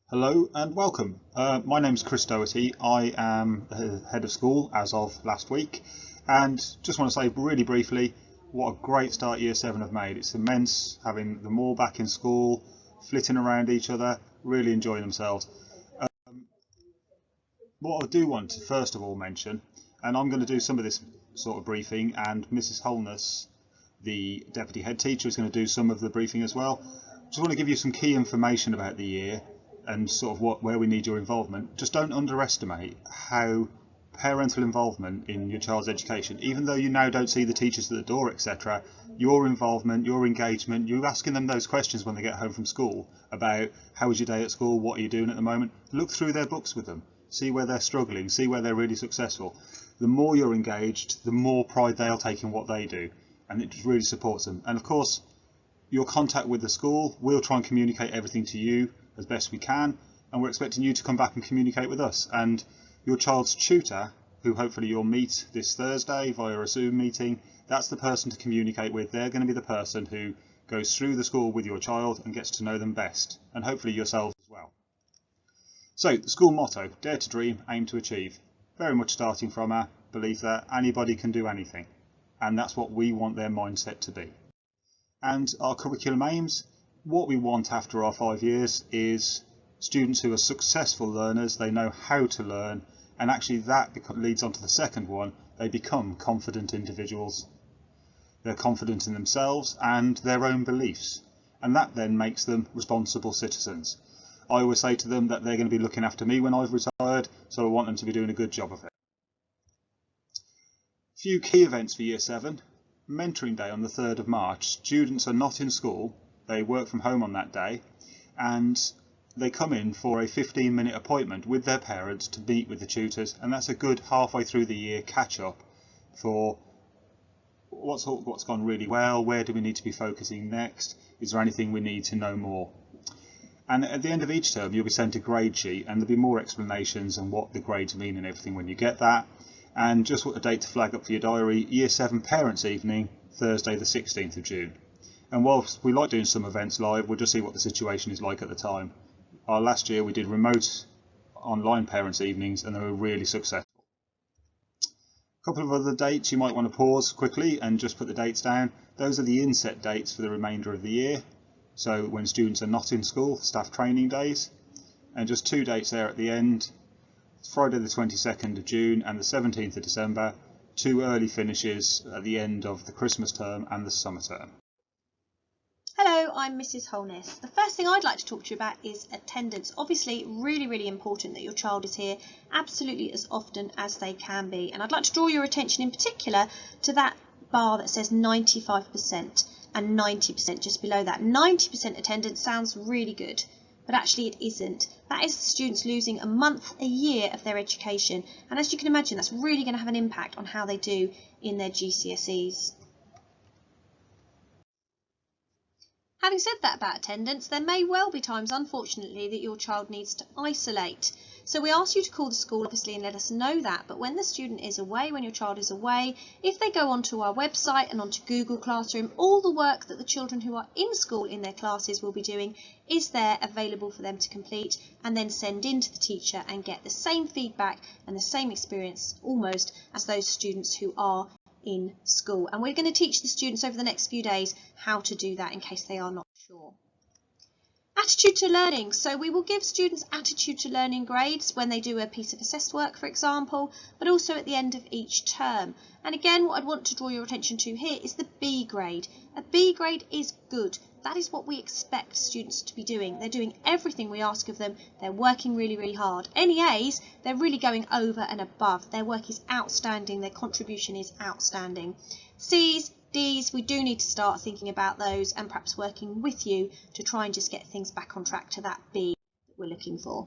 Hello and welcome. My name's Chris Doherty. I am the head of school as of last week, and just want to say really briefly what a great start Year 7 have made. It's immense having them all back in school, flitting around each other, really enjoying themselves. What I do want to first of all mention, and I'm going to do some of this sort of briefing, and Mrs. Holness, the deputy head teacher, is going to do some of the briefing as well. Just want to give you some key information about the year and sort of where we need your involvement. Just don't underestimate how parental involvement in your child's education, even though you now don't see the teachers at the door, etc., your involvement, your engagement, you asking them those questions when they get home from school about how was your day at school, what are you doing at the moment, look through their books with them, see where they're struggling, see where they're really successful. The more you're engaged, the more pride they'll take in what they do, and it just really supports them. And of course, your contact with the school, we'll try and communicate everything to you as best we can, and we're expecting you to come back and communicate with us. And your child's tutor, who hopefully you'll meet this Thursday via a Zoom meeting, that's the person to communicate with. They're going to be the person who goes through the school with your child and gets to know them best, and hopefully yourselves as well. So the school motto, dare to dream, aim to achieve, very much starting from our belief that anybody can do anything, and that's what we want their mindset to be. And our curriculum aims, what we want after our 5 years is students who are successful learners, they know how to learn, and actually that leads on to the second one, they become confident individuals. They're confident in themselves and their own beliefs, and that then makes them responsible citizens. I always say to them that they're going to be looking after me when I've retired, so I want them to be doing a good job of it. A few key events for Year 7. Mentoring Day on the 3rd of March. Students are not in school, they work from home on that day, and they come in for a 15-minute appointment with their parents to meet with the tutors, and that's a good halfway through the year catch up for what's gone really well, where do we need to be focusing next, is there anything we need to know more. And at the end of each term you'll be sent a grade sheet, and there'll be more explanations and what the grades mean and everything when you get that. And just what a date to flag up for your diary, Year 7 Parents Evening, Thursday the 16th of June. And whilst we like doing some events live, we'll just see what the situation is like at the time. Last year we did remote online parents evenings and they were really successful. A couple of other dates you might want to pause quickly and just put the dates down. Those are the inset dates for the remainder of the year. So when students are not in school, staff training days. And just two dates there at the end. Friday the 22nd of June and the 17th of December, two early finishes at the end of the Christmas term and the summer term. Hello, I'm Mrs. Holness. The first thing I'd like to talk to you about is attendance. Obviously, really important that your child is here absolutely as often as they can be. And I'd like to draw your attention in particular to that bar that says 95% and 90% just below that. 90% attendance sounds really good, but actually it isn't. That is the students losing a month, a year of their education. And as you can imagine, that's really going to have an impact on how they do in their GCSEs. Having said that about attendance, there may well be times, unfortunately, that your child needs to isolate. So we ask you to call the school, obviously, and let us know that. But when the student is away, when your child is away, if they go onto our website and onto Google Classroom, all the work that the children who are in school in their classes will be doing is there available for them to complete and then send in to the teacher and get the same feedback and the same experience almost as those students who are in school. And we're going to teach the students over the next few days how to do that in case they are not sure. Attitude to learning. So we will give students attitude to learning grades when they do a piece of assessed work, for example, but also at the end of each term. And again, what I'd want to draw your attention to here is the B grade. A B grade is good. That is what we expect students to be doing. They're doing everything we ask of them. They're working really hard. Any A's, they're really going over and above. Their work is outstanding. Their contribution is outstanding. C's, D's, we do need to start thinking about those and perhaps working with you to try and just get things back on track to that B that we're looking for.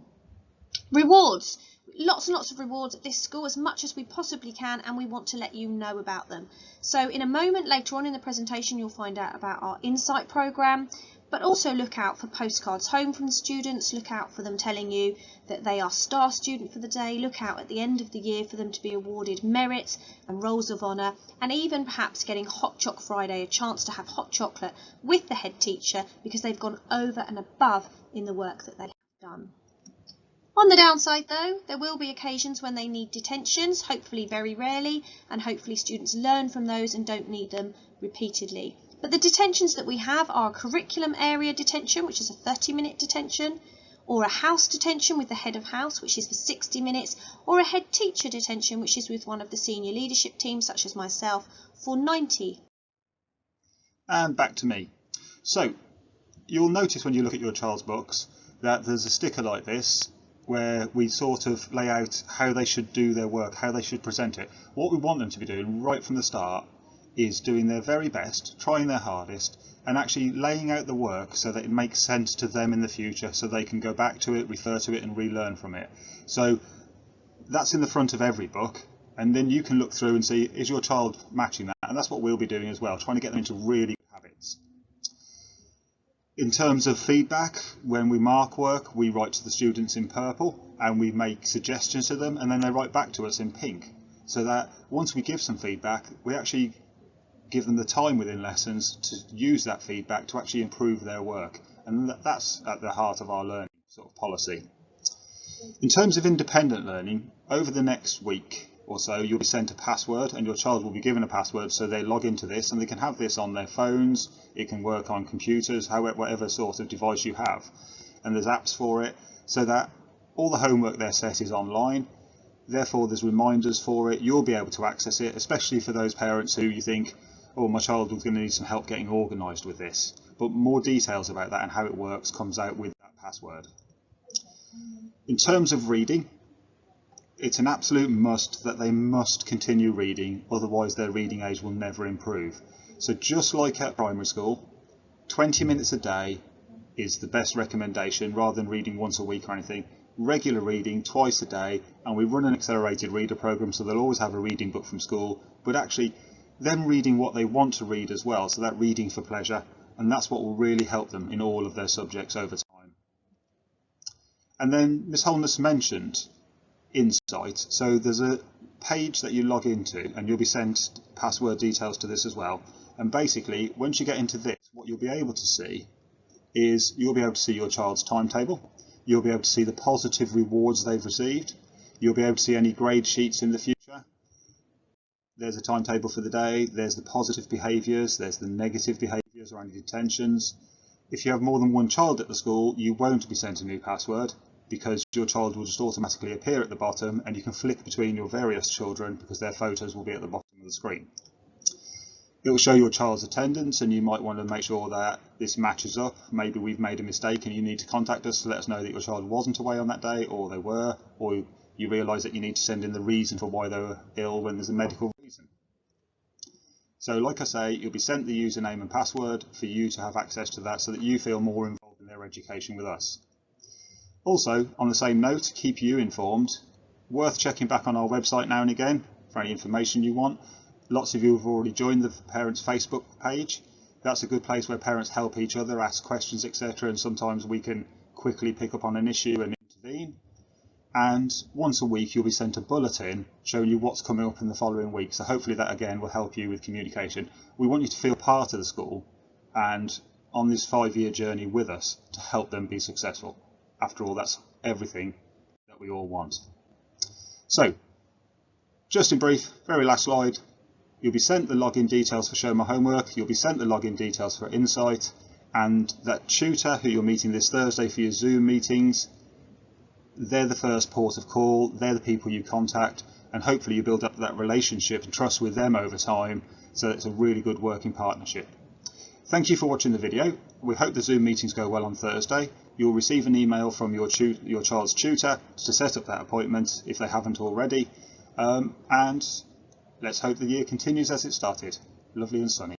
Rewards. Lots and lots of rewards at this school, as much as we possibly can, and we want to let you know about them. So in a moment later on in the presentation you'll find out about our Insight programme, but also look out for postcards home from the students, look out for them telling you that they are star student for the day, look out at the end of the year for them to be awarded merits and rolls of honour, and even perhaps getting Hot Choc Friday, a chance to have hot chocolate with the head teacher because they've gone over and above in the work that they have done. On the downside though, there will be occasions when they need detentions, hopefully very rarely, and hopefully students learn from those and don't need them repeatedly. But the detentions that we have are a curriculum area detention, which is a 30-minute detention, or a house detention with the head of house, which is for 60 minutes, or a head teacher detention, which is with one of the senior leadership teams, such as myself, for 90. And back to me. So, you'll notice when you look at your child's books that there's a sticker like this where we sort of lay out how they should do their work, how they should present it. What we want them to be doing right from the start is doing their very best, trying their hardest, and actually laying out the work so that it makes sense to them in the future, so they can go back to it, refer to it, and relearn from it. So that's in the front of every book, and then you can look through and see, is your child matching that? And that's what we'll be doing as well, trying to get them into really good habits. In terms of feedback, when we mark work, we write to the students in purple and we make suggestions to them, and then they write back to us in pink, so that once we give some feedback, we actually give them the time within lessons to use that feedback to actually improve their work. And that's at the heart of our learning sort of policy. In terms of independent learning, over the next week or so, you'll be sent a password, and your child will be given a password so they log into this, and they can have this on their phones, it can work on computers, however, whatever sort of device you have. And there's apps for it, so that all the homework they're set is online. Therefore, there's reminders for it. You'll be able to access it, especially for those parents who you think, oh, my child was going to need some help getting organised with this. But more details about that and how it works comes out with that password. In terms of reading, it's an absolute must that they must continue reading, otherwise their reading age will never improve. So just like at primary school, 20 minutes a day is the best recommendation, rather than reading once a week or anything. Regular reading twice a day, and we run an accelerated reader program, so they'll always have a reading book from school, but actually them reading what they want to read as well, so that reading for pleasure, and that's what will really help them in all of their subjects over time. And then Miss Holness mentioned Insight, so there's a page that you log into and you'll be sent password details to this as well, and basically once you get into this, what you'll be able to see is you'll be able to see your child's timetable, you'll be able to see the positive rewards they've received, you'll be able to see any grade sheets in the future. There's a timetable for the day, there's the positive behaviours, there's the negative behaviours or any detentions. If you have more than one child at the school, you won't be sent a new password, because your child will just automatically appear at the bottom, and you can flick between your various children because their photos will be at the bottom of the screen. It will show your child's attendance, and you might want to make sure that this matches up. Maybe we've made a mistake and you need to contact us to let us know that your child wasn't away on that day, or they were, or you realise that you need to send in the reason for why they were ill when there's a medical reason. So like I say, you'll be sent the username and password for you to have access to that, so that you feel more involved in their education with us. Also, on the same note, to keep you informed, worth checking back on our website now and again for any information you want. Lots of you have already joined the Parents Facebook page. That's a good place where parents help each other, ask questions, etc. And sometimes we can quickly pick up on an issue and intervene. And once a week you'll be sent a bulletin showing you what's coming up in the following week. So hopefully that again will help you with communication. We want you to feel part of the school and on this 5-year journey with us to help them be successful. After all, that's everything that we all want. So, just in brief, very last slide, you'll be sent the login details for Show My Homework, you'll be sent the login details for Insight, and that tutor who you're meeting this Thursday for your Zoom meetings, they're the first port of call, they're the people you contact, and hopefully you build up that relationship and trust with them over time, so it's a really good working partnership. Thank you for watching the video. We hope the Zoom meetings go well on Thursday. You'll receive an email from your child's tutor to set up that appointment if they haven't already. And let's hope the year continues as it started. Lovely and sunny.